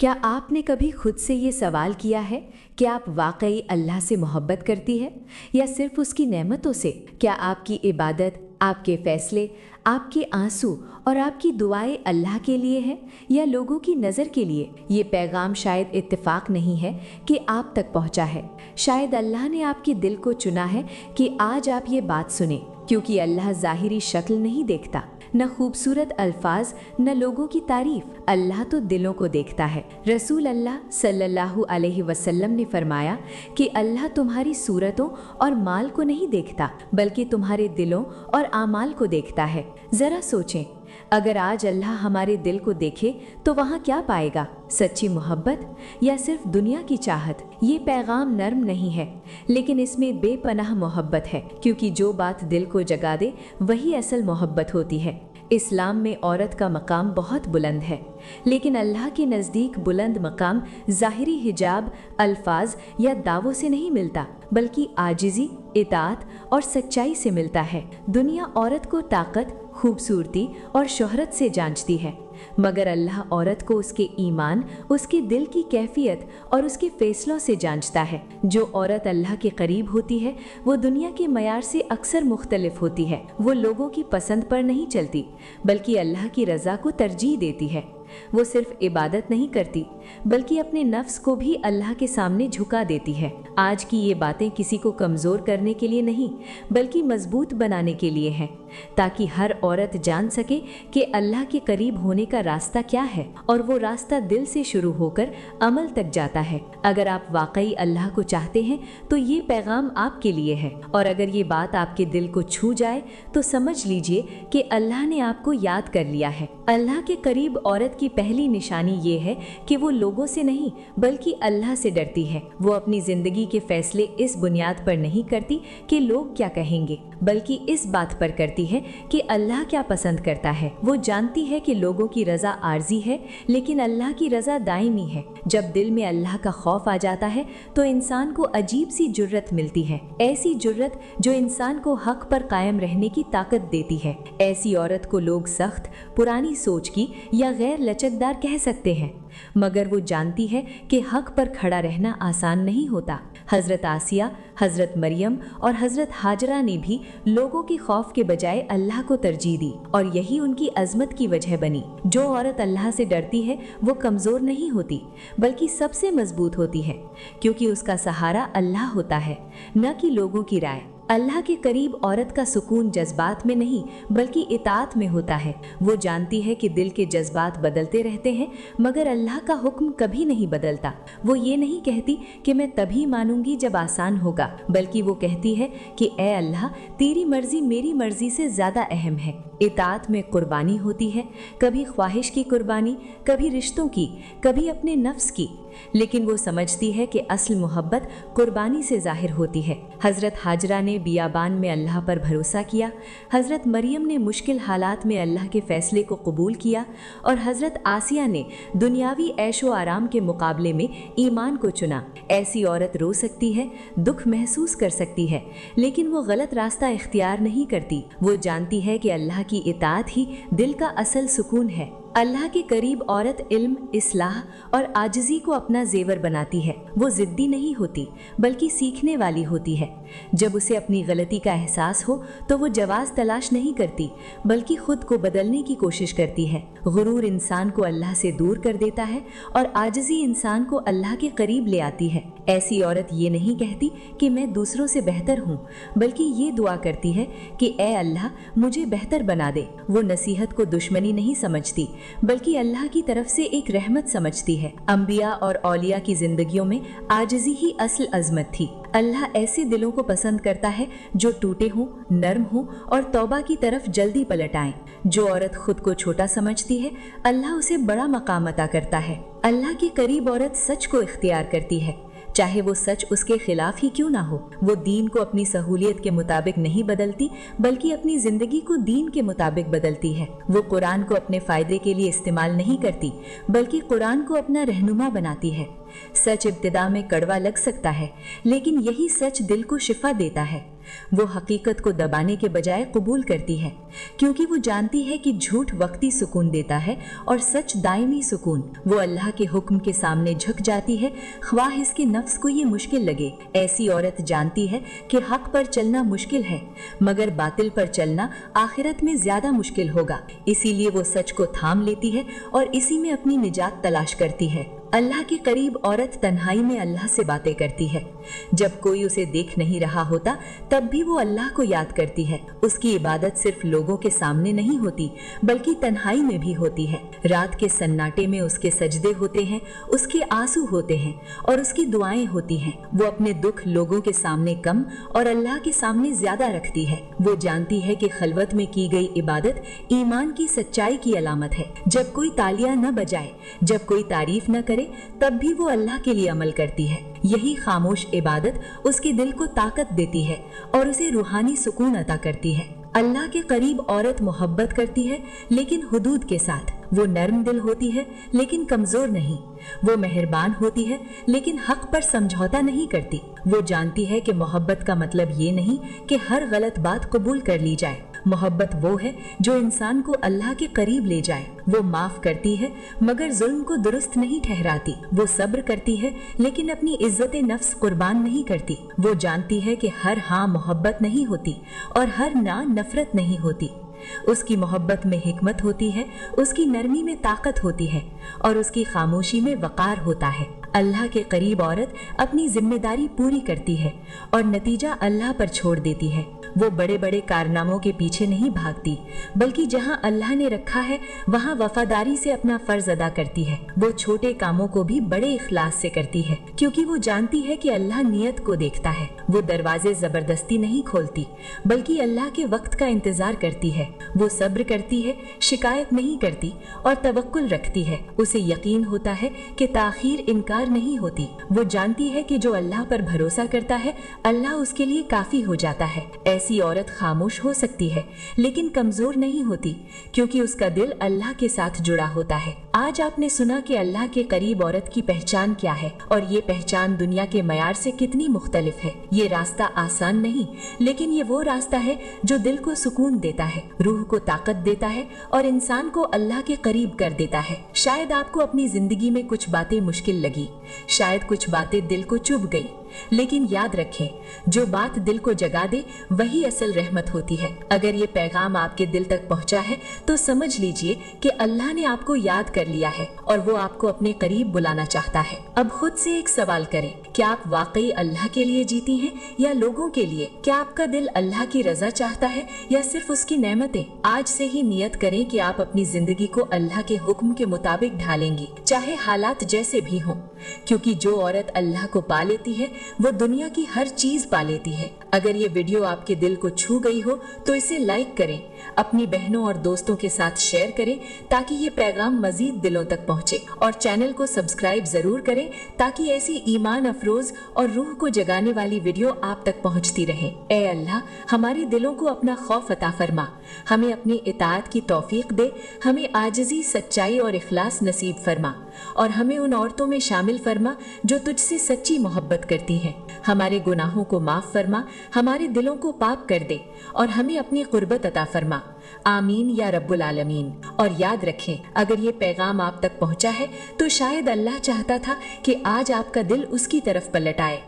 क्या आपने कभी खुद से ये सवाल किया है कि आप वाकई अल्लाह से मोहब्बत करती है या सिर्फ उसकी नेमतों से? क्या आपकी इबादत, आपके फैसले, आपके आंसू और आपकी दुआएं अल्लाह के लिए हैं या लोगों की नज़र के लिए? ये पैगाम शायद इत्तेफाक नहीं है कि आप तक पहुंचा है। शायद अल्लाह ने आपके दिल को चुना है कि आज आप ये बात सुने, क्योंकि अल्लाह ज़ाहिरी शक्ल नहीं देखता, न खूबसूरत अल्फाज, न लोगों की तारीफ। अल्लाह तो दिलों को देखता है। रसूल अल्लाह सल्लल्लाहु अलैहि वसल्लम ने फरमाया कि अल्लाह तुम्हारी सूरतों और माल को नहीं देखता, बल्कि तुम्हारे दिलों और आमाल को देखता है। जरा सोचें, अगर आज अल्लाह हमारे दिल को देखे तो वहाँ क्या पाएगा? सच्ची मोहब्बत या सिर्फ दुनिया की चाहत? ये पैगाम नर्म नहीं है, लेकिन इसमें बेपनाह मोहब्बत है, क्योंकि जो बात दिल को जगा दे वही असल मोहब्बत होती है। इस्लाम में औरत का मकाम बहुत बुलंद है, लेकिन अल्लाह के नज़दीक बुलंद मकाम ज़ाहिरी हिजाब, अल्फाज या दावों से नहीं मिलता, बल्कि आजिज़ी, इताअत और सच्चाई से मिलता है। दुनिया औरत को ताकत, खूबसूरती और शोहरत से जांचती है, मगर अल्लाह औरत को उसके ईमान, उसके दिल की कैफियत और उसके फैसलों से जांचता है। जो औरत अल्लाह के करीब होती है वो दुनिया के मयार से अक्सर मुख्तलिफ होती है। वो लोगों की पसंद पर नहीं चलती, बल्कि अल्लाह की रज़ा को तरजीह देती है। वो सिर्फ इबादत नहीं करती, बल्कि अपने नफ्स को भी अल्लाह के सामने झुका देती है। आज की ये बातें किसी को कमज़ोर करने के लिए नहीं, बल्कि मजबूत बनाने के लिए हैं, ताकि हर औरत जान सके कि अल्लाह के करीब होने का रास्ता क्या है, और वो रास्ता दिल से शुरू होकर अमल तक जाता है। अगर आप वाकई अल्लाह को चाहते हैं तो ये पैगाम आपके लिए है, और अगर ये बात आपके दिल को छू जाए तो समझ लीजिए कि अल्लाह ने आपको याद कर लिया है। अल्लाह के करीब औरत की पहली निशानी ये है कि वो लोगों से नहीं, बल्कि अल्लाह से डरती है। वो अपनी जिंदगी के फैसले इस बुनियाद पर नहीं करती कि लोग क्या कहेंगे, बल्कि इस बात पर करती है कि अल्लाह क्या पसंद करता है। वो जानती है कि लोगों की रज़ा आर्जी है, लेकिन अल्लाह की रज़ा दायमी है। जब दिल में अल्लाह का खौफ आ जाता है तो इंसान को अजीब सी जुर्रत मिलती है, ऐसी जुर्रत जो इंसान को हक पर कायम रहने की ताकत देती है। ऐसी औरत को लोग सख्त, पुरानी सोच की या गैर लचकदार कह सकते हैं, मगर वो जानती है कि हक पर खड़ा रहना आसान नहीं होता। हज़रत आसिया, हज़रत मरियम और हज़रत हाजरा ने भी लोगों के खौफ के बजाय अल्लाह को तरजीह दी, और यही उनकी अजमत की वजह बनी। जो औरत अल्लाह से डरती है वो कमज़ोर नहीं होती, बल्कि सबसे मजबूत होती है, क्योंकि उसका सहारा अल्लाह होता है, न कि लोगों की राय। अल्लाह के करीब औरत का सुकून जज्बात में नहीं, बल्कि इताअत में होता है। वो जानती है कि दिल के जज्बात बदलते रहते हैं, मगर अल्लाह का हुक्म कभी नहीं बदलता। वो ये नहीं कहती कि मैं तभी मानूंगी जब आसान होगा, बल्कि वो कहती है कि ए अल्लाह, तेरी मर्जी मेरी मर्जी से ज़्यादा अहम है। इताअत में कुर्बानी होती है, कभी ख्वाहिश की कुर्बानी, कभी रिश्तों की, कभी अपने नफ्स की, लेकिन वो समझती है कि असल मोहब्बत कुर्बानी से जाहिर होती है। हज़रत हाजरा ने बियाबान में अल्लाह पर भरोसा किया, हज़रत मरियम ने मुश्किल हालात में अल्लाह के फ़ैसले को कबूल किया, और हज़रत आसिया ने दुनियावी ऐशो आराम के मुकाबले में ईमान को चुना। ऐसी औरत रो सकती है, दुख महसूस कर सकती है, लेकिन वो गलत रास्ता इख्तियार नहीं करती। वो जानती है कि अल्लाह की इताअत ही दिल का असल सुकून है। अल्लाह के करीब औरत इल्म, इस्लाह और आजिज़ी को अपना जेवर बनाती है। वो ज़िद्दी नहीं होती, बल्कि सीखने वाली होती है। जब उसे अपनी गलती का एहसास हो तो वो जवाज़ तलाश नहीं करती, बल्कि खुद को बदलने की कोशिश करती है। गुरूर इंसान को अल्लाह से दूर कर देता है, और आजिज़ी इंसान को अल्लाह के करीब ले आती है। ऐसी औरत ये नहीं कहती कि मैं दूसरों से बेहतर हूँ, बल्कि ये दुआ करती है कि ए अल्लाह, मुझे बेहतर बना दे। वो नसीहत को दुश्मनी नहीं समझती, बल्कि अल्लाह की तरफ से एक रहमत समझती है। अंबिया और औलिया की जिंदगियों में आजिज़ी ही असल अजमत थी। अल्लाह ऐसे दिलों को पसंद करता है जो टूटे हों, नर्म हों और तौबा की तरफ जल्दी पलट आएं। जो औरत खुद को छोटा समझती है, अल्लाह उसे बड़ा मकाम अता करता है। अल्लाह के करीब औरत सच को इख्तियार करती है, चाहे वो सच उसके खिलाफ ही क्यों ना हो। वो दीन को अपनी सहूलियत के मुताबिक नहीं बदलती, बल्कि अपनी जिंदगी को दीन के मुताबिक बदलती है। वो कुरान को अपने फायदे के लिए इस्तेमाल नहीं करती, बल्कि कुरान को अपना रहनुमा बनाती है। सच इब्तिदा में कड़वा लग सकता है, लेकिन यही सच दिल को शिफा देता है। वो हकीकत को दबाने के बजाय कबूल करती है, क्योंकि वो जानती है कि झूठ वक्ती सुकून देता है और सच दायमी सुकून। वो अल्लाह के हुक्म के सामने झुक जाती है, ख्वाह इसके नफ्स को ये मुश्किल लगे। ऐसी औरत जानती है कि हक पर चलना मुश्किल है, मगर बातिल पर चलना आखिरत में ज्यादा मुश्किल होगा। इसीलिए वो सच को थाम लेती है और इसी में अपनी निजात तलाश करती है। अल्लाह के करीब औरत तन्हाई में अल्लाह से बातें करती है। जब कोई उसे देख नहीं रहा होता तब भी वो अल्लाह को याद करती है। उसकी इबादत सिर्फ लोगों के सामने नहीं होती, बल्कि तन्हाई में भी होती है। रात के सन्नाटे में उसके सजदे होते हैं, उसके आंसू होते हैं और उसकी दुआएं होती हैं। वो अपने दुख लोगों के सामने कम और अल्लाह के सामने ज्यादा रखती है। वो जानती है कि खलवत में की गई इबादत ईमान की सच्चाई की अलामत है। जब कोई तालियां न बजाए, जब कोई तारीफ न करे, तब भी वो अल्लाह के लिए अमल करती है। यही खामोश इबादत उसके दिल को ताकत देती है और उसे रूहानी सुकून अता करती है। अल्लाह के करीब औरत मोहब्बत करती है, लेकिन हुदूद के साथ। वो नर्म दिल होती है, लेकिन कमजोर नहीं। वो मेहरबान होती है, लेकिन हक पर समझौता नहीं करती। वो जानती है कि मोहब्बत का मतलब ये नहीं कि हर गलत बात कबूल कर ली जाए। मोहब्बत वो है जो इंसान को अल्लाह के करीब ले जाए। वो माफ करती है, मगर जुल्म को दुरुस्त नहीं ठहराती। वो सब्र करती है, लेकिन अपनी इज्जत नफ्स कुर्बान नहीं करती। वो जानती है कि हर हाँ मोहब्बत नहीं होती और हर ना नफरत नहीं होती। उसकी मोहब्बत में हिकमत होती है, उसकी नरमी में ताकत होती है और उसकी खामोशी में वकार होता है। अल्लाह के करीब औरत अपनी जिम्मेदारी पूरी करती है और नतीजा अल्लाह पर छोड़ देती है। वो बड़े बड़े कारनामों के पीछे नहीं भागती, बल्कि जहां अल्लाह ने रखा है वहां वफादारी से अपना फर्ज अदा करती है। वो छोटे कामों को भी बड़े इखलास से करती है, क्योंकि वो जानती है कि अल्लाह नियत को देखता है। वो दरवाजे जबरदस्ती नहीं खोलती, बल्कि अल्लाह के वक्त का इंतजार करती है। वो सब्र करती है, शिकायत नहीं करती और तवक्कुल रखती है। उसे यकीन होता है कि ताखीर इनकार नहीं होती। वो जानती है कि जो अल्लाह पर भरोसा करता है, अल्लाह उसके लिए काफी हो जाता है। ऐसी औरत खामोश हो सकती है, लेकिन कमजोर नहीं होती, क्योंकि उसका दिल अल्लाह के साथ जुड़ा होता है। आज आपने सुना कि अल्लाह के करीब औरत की पहचान क्या है और ये पहचान दुनिया के मयार से कितनी मुख्तलिफ है। ये रास्ता आसान नहीं, लेकिन ये वो रास्ता है जो दिल को सुकून देता है, रूह को ताकत देता है और इंसान को अल्लाह के करीब कर देता है। शायद आपको अपनी जिंदगी में कुछ बातें मुश्किल लगी, शायद कुछ बातें दिल को चुभ गई, लेकिन याद रखें, जो बात दिल को जगा दे वही असल रहमत होती है। अगर ये पैगाम आपके दिल तक पहुंचा है तो समझ लीजिए कि अल्लाह ने आपको याद कर लिया है और वो आपको अपने करीब बुलाना चाहता है। अब खुद से एक सवाल करें, क्या आप वाकई अल्लाह के लिए जीती हैं या लोगों के लिए? क्या आपका दिल अल्लाह की रजा चाहता है या सिर्फ उसकी नेमतें? आज से ही नियत करें कि आप अपनी जिंदगी को अल्लाह के हुक्म के मुताबिक ढालेंगी, चाहे हालात जैसे भी हों, क्योंकि जो औरत अल्लाह को पा लेती है वो दुनिया की हर चीज पा लेती है। अगर ये वीडियो आपके दिल को छू गई हो तो इसे लाइक करें, अपनी बहनों और दोस्तों के साथ शेयर करें ताकि ये पैगाम मजीद दिलों तक पहुंचे, और चैनल को सब्सक्राइब जरूर करें ताकि ऐसी ईमान अफरोज और रूह को जगाने वाली वीडियो आप तक पहुंचती रहे। ए अल्लाह, हमारे दिलों को अपना खौफ अता फरमा, हमें अपनी इताअत की तौफीक दे, हमें आजिज़ी, सच्चाई और इखलास नसीब फरमा और हमें उन औरतों में शामिल फरमा जो तुझसे सच्ची मोहब्बत करती हैं। हमारे गुनाहों को माफ फरमा, हमारे दिलों को पाक कर दे और हमें अपनी कुर्बत अता फरमा। आमीन या रब्बुल आलमीन। और याद रखें, अगर ये पैगाम आप तक पहुंचा है तो शायद अल्लाह चाहता था कि आज आपका दिल उसकी तरफ पलट आए।